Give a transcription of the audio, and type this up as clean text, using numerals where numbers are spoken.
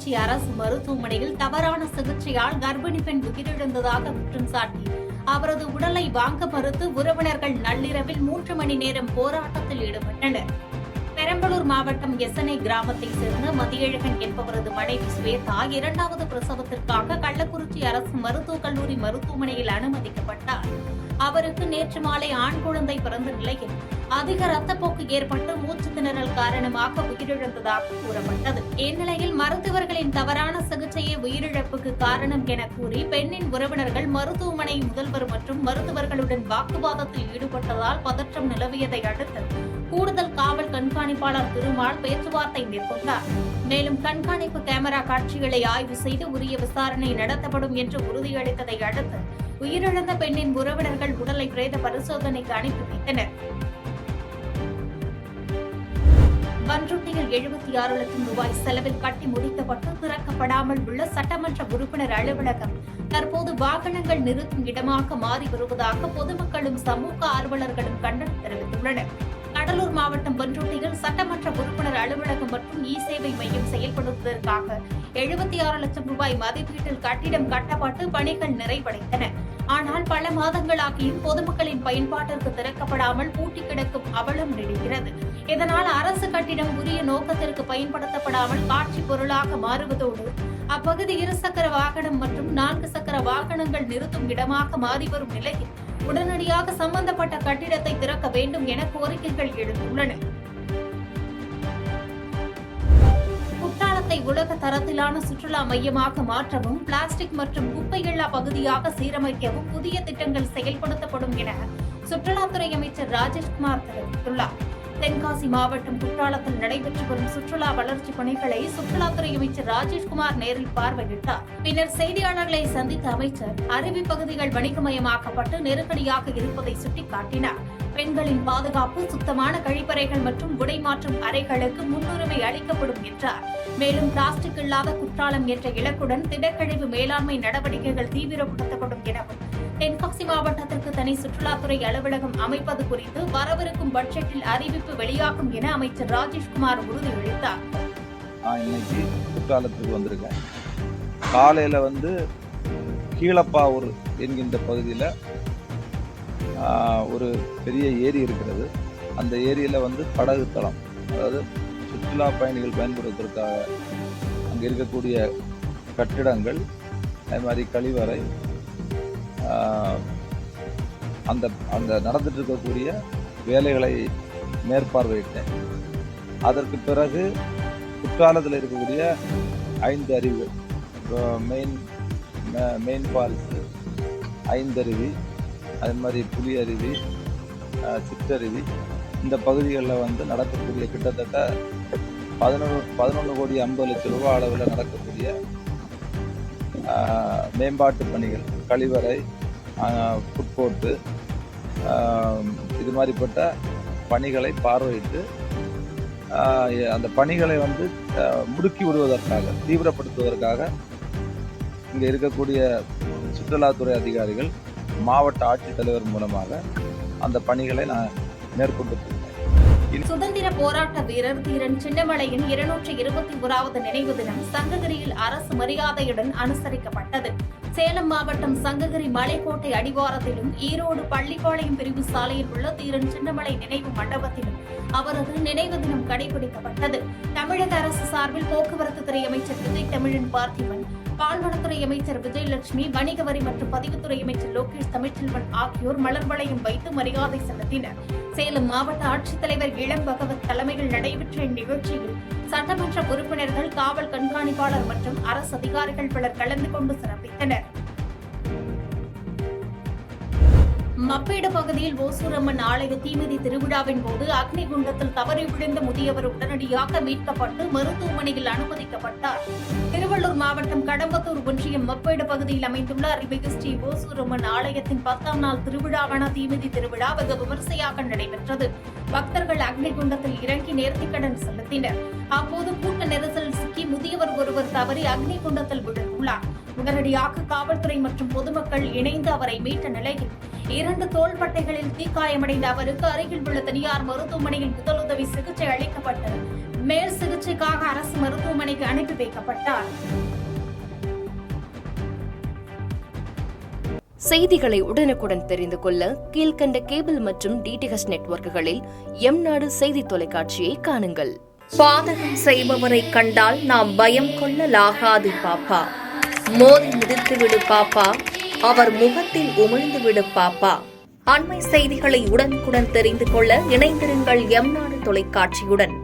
கள்ளக்குறிச்சி அரசு மருத்துவமனையில் தவறான சிகிச்சையால் கர்ப்பிணி பெண் உயிரிழந்ததாக குற்றம் சாட்டி அவரது உடலை வாங்க மறுத்து உறவினர்கள் நள்ளிரவில் 3 மணி நேரம் போராட்டத்தில் ஈடுபட்டனர். பெரம்பலூர் மாவட்டம் எசனை கிராமத்தைச் சேர்ந்த மதியழகன் என்பவரது மனைவி ஸ்வேதா 2வது பிரசவத்திற்காக கள்ளக்குறிச்சி அரசு மருத்துவக் கல்லூரி மருத்துவமனையில் அனுமதிக்கப்பட்டார். அவருக்கு நேற்று மாலை ஆண் குழந்தை பிறந்த நிலையில் அதிக ரத்தப்போக்கு ஏற்பட்டு மூச்சு திணறல் காரணமாக உயிரிழந்ததாக கூறப்பட்டது. இந்நிலையில் மருத்துவர்களின் தவறான சிகிச்சையே உயிரிழப்புக்கு காரணம் என கூறி பெண்ணின் உறவினர்கள் மருத்துவமனை முதல்வர் மற்றும் மருத்துவர்களுடன் வாக்குவாதத்தில் ஈடுபட்டதால் பதற்றம் நிலவியதை அடுத்து கூடுதல் காவல் கண்காணிப்பாளர் திருமால் பேச்சுவார்த்தை மேற்கொண்டார். மேலும் கண்காணிப்பு கேமரா காட்சிகளை ஆய்வு செய்து உரிய விசாரணை நடத்தப்படும் என்று உறுதியளித்ததை அடுத்து உயிரிழந்த பெண்ணின் உறவினர்கள் உடலை பிரேத பரிசோதனைக்கு அனுப்பி வைத்தனர். பண்ருட்டியில் 76 லட்சம் ரூபாய் செலவில் கட்டி முடிக்கப்பட்டு திறக்கப்படாமல் உள்ள சட்டமன்ற உறுப்பினர் அலுவலகம் தற்போது வாகனங்கள் நிறுத்தும் இடமாக மாறி வருவதாக பொதுமக்களும் சமூக ஆர்வலர்களும் கண்டனம் தெரிவித்துள்ளனர். கடலூர் மாவட்டம் பண்ருட்டியில் சட்டமன்ற உறுப்பினர் அலுவலகம் மற்றும் இ-சேவை மையம் செயல்படுவதற்காக 76 லட்சம் ரூபாய் மதிப்பீட்டில் கட்டிடம் கட்டப்பட்டு பணிகள் நிறைவடைந்தன. ஆனால் பல மாதங்களாகியும் பொதுமக்களின் பயன்பாட்டிற்கு திறக்கப்படாமல் பூட்டி கிடக்கும் அவலம் நீடிக்கிறது. இதனால் அரசு கட்டிடம் உரிய நோக்கத்திற்கு பயன்படுத்தப்படாமல் காட்சி பொருளாக மாறுவதோடு அப்பகுதி 2 சக்கர வாகனம் மற்றும் 4 சக்கர வாகனங்கள் நிறுத்தும் இடமாக மாறி வரும் நிலையில் உடனடியாக சம்பந்தப்பட்ட கட்டிடத்தை திறக்க வேண்டும் என கோரிக்கைகள் எழுந்துள்ளன. குற்றாலத்தை உலக தரத்திலான சுற்றுலா மையமாக மாற்றவும் பிளாஸ்டிக் மற்றும் குப்பையில்லா பகுதியாக சீரமைக்கவும் புதிய திட்டங்கள் செயல்படுத்தப்படும் என சுற்றுலாத்துறை அமைச்சர் ராஜேஷ்குமார் தெரிவித்துள்ளார். தென்காசி மாவட்டம் குற்றாலத்தில் நடைபெற்று வரும் சுற்றுலா வளர்ச்சி பணிகளை சுற்றுலாத்துறை அமைச்சர் ராஜேஷ்குமார் நேரில் பார்வையிட்டார். பின்னர் செய்தியாளர்களை சந்தித்த அமைச்சர் அருவி பகுதிகள் வணிகமயமாக்கப்பட்டு நெருக்கடியாக இருப்பதை சுட்டிக்காட்டினார். பெண்களின் பாதுகாப்பு, சுத்தமான கழிப்பறைகள் மற்றும் உடை மாற்றும் அறைகளுக்கு முன்னுரிமை அளிக்கப்படும் என்றார். மேலும் பிளாஸ்டிக் இல்லாத குற்றாலம் என்ற இலக்குடன் திடக்கழிவு மேலாண்மை நடவடிக்கைகள் தீவிரப்படுத்தப்படும் எனவும் தென்காசி மாவட்டத்திற்கு தனி சுற்றுலாத்துறை அலுவலகம் அமைப்பது குறித்து வரவிருக்கும் பட்ஜெட்டில் அறிவிப்பு வெளியாகும் என அமைச்சர் ராஜேஷ்குமார் உறுதியளித்தார். நான் இன்னைக்கு குற்றாலத்துக்கு வந்திருக்கேன். காலையில கீழப்பாவூர் என்கின்ற பகுதியில் ஒரு பெரிய ஏரி இருக்கிறது. அந்த ஏரியில் படகு தளம், அதாவது சுற்றுலா பயணிகள் பயன்படுத்துவதற்காக அங்கே இருக்கக்கூடிய கட்டிடங்கள், அதே மாதிரி கழிவறை, அந்த நடந்துட்டு இருக்கக்கூடிய வேலைகளை மேற்பார்வையிட்டேன். அதற்கு பிறகு குற்றாலத்தில் இருக்கக்கூடிய 5 அருவிகள், மெயின் ஃபால்ஸு, 5 அருவி, அது மாதிரி புலி அருவி, சிற்றருவி, இந்த பகுதிகளில் நடக்கக்கூடிய கிட்டத்தட்ட 11 கோடி 50 லட்சம் ரூபாய் அளவில் நடக்கக்கூடிய மேம்பாட்டு பணிகள், கழிவறை, ஃபுட்கோர்ட்டு, இது மாதிரிப்பட்ட பணிகளை பார்வையிட்டு அந்த பணிகளை முடுக்கி விடுவதற்காக, தீவிரப்படுத்துவதற்காக இங்கே இருக்கக்கூடிய சுற்றுலாத்துறை அதிகாரிகள், மாவட்ட ஆட்சித்தலைவர் மூலமாக அந்த பணிகளை நான் மேற்கொண்டு சுதந்திர போராட்ட வீரர் தீரன் சின்னமலையின் 221வது நினைவு தினம் சங்ககிரியில் அரசு மரியாதையுடன் அனுசரிக்கப்பட்டது. சேலம் மாவட்டம் சங்ககிரி மலைக்கோட்டை அடிவாரத்திலும் ஈரோடு பள்ளிப்பாளையம் பிரிவு சாலையில் உள்ள தீரன் சின்னமலை நினைவு மண்டபத்திலும் அவரது நினைவு தினம் கடைபிடிக்கப்பட்டது. தமிழக அரசு சார்பில் போக்குவரத்து துறை அமைச்சர் விஜய் தமிழன் பார்த்திபன், பால்வளத்துறை அமைச்சர் விஜயலட்சுமி, வணிக வரி மற்றும் பதிவுத்துறை அமைச்சர் லோகேஷ் தமிழ்ச்செல்வன் ஆகியோர் மலர் வளையம் வைத்து மரியாதை செலுத்தினர். சேலம் மாவட்ட ஆட்சித்தலைவர் இளம் பகவத் தலைமையில் நடைபெற்ற இந்நிகழ்ச்சியில் சட்டமன்ற உறுப்பினர்கள், காவல் கண்காணிப்பாளர் மற்றும் அரசு அதிகாரிகள் பலர் கலந்து கொண்டு சிறப்பித்தனர். மப்பேடு பகுதியில் ஓசூரம்மன் ஆலய தீமிதி திருவிழாவின் போது அக்னிகுண்டத்தில் தவறி விழுந்த முதியவர் உடனடியாக மீட்கப்பட்டு மருத்துவமனையில் அனுமதிக்கப்பட்டார். திருவள்ளூர் மாவட்டம் கடம்பத்தூர் ஒன்றியம் மப்பேடு பகுதியில் அமைந்துள்ள அருள்மிகு ஸ்ரீ ஓசூரம்மன் ஆலயத்தின் 10ஆம் நாள் திருவிழாவான தீமிதி திருவிழா வெகு விமர்சையாக நடைபெற்றது. பக்தர்கள் அக்னிகுண்டத்தில் இறங்கி நேர்த்திக்கடன் செலுத்தினர். அப்போது கூட்ட நெரிசலில் சிக்கி முதியவர் ஒருவர் தவறி அக்னிகுண்டத்தில் விழுந்துள்ளார். உடனடியாக காவல்துறை மற்றும் பொதுமக்கள் இணைந்து அவரை மீட்ட நிலையில் 2 தோள்பட்டைகளில் தீக்காயமடைந்த அவருக்கு அருகில் உள்ள தனியார் மருத்துவமனையில் முதலுதவி சிகிச்சை அளிக்கப்பட்டு மேல் சிகிச்சைக்காக அரசு மருத்துவமனைக்கு அனுப்பி வைக்கப்பட்டார். செய்திகளை உடனுக்குடன் தெரிந்து கொள்ள கீழ்கண்ட கேபிள் மற்றும் டிடிஎச் நெட்வொர்க்குகளில் எம்நாடு செய்தி தொலைக்காட்சியை காணுங்கள். பாதகம் செய்பவரை கண்டால் நாம் பயம் கொள்ளலாகாது பாப்பா. மோதி மிதித்துவிடு பாப்பா, அவர் முகத்தில் உமிழ்ந்துவிடு பாப்பா. அண்மை செய்திகளை உடனுக்குடன் தெரிந்து கொள்ள இணைந்திருங்கள் எம்நாடு தொலைக்காட்சியுடன்.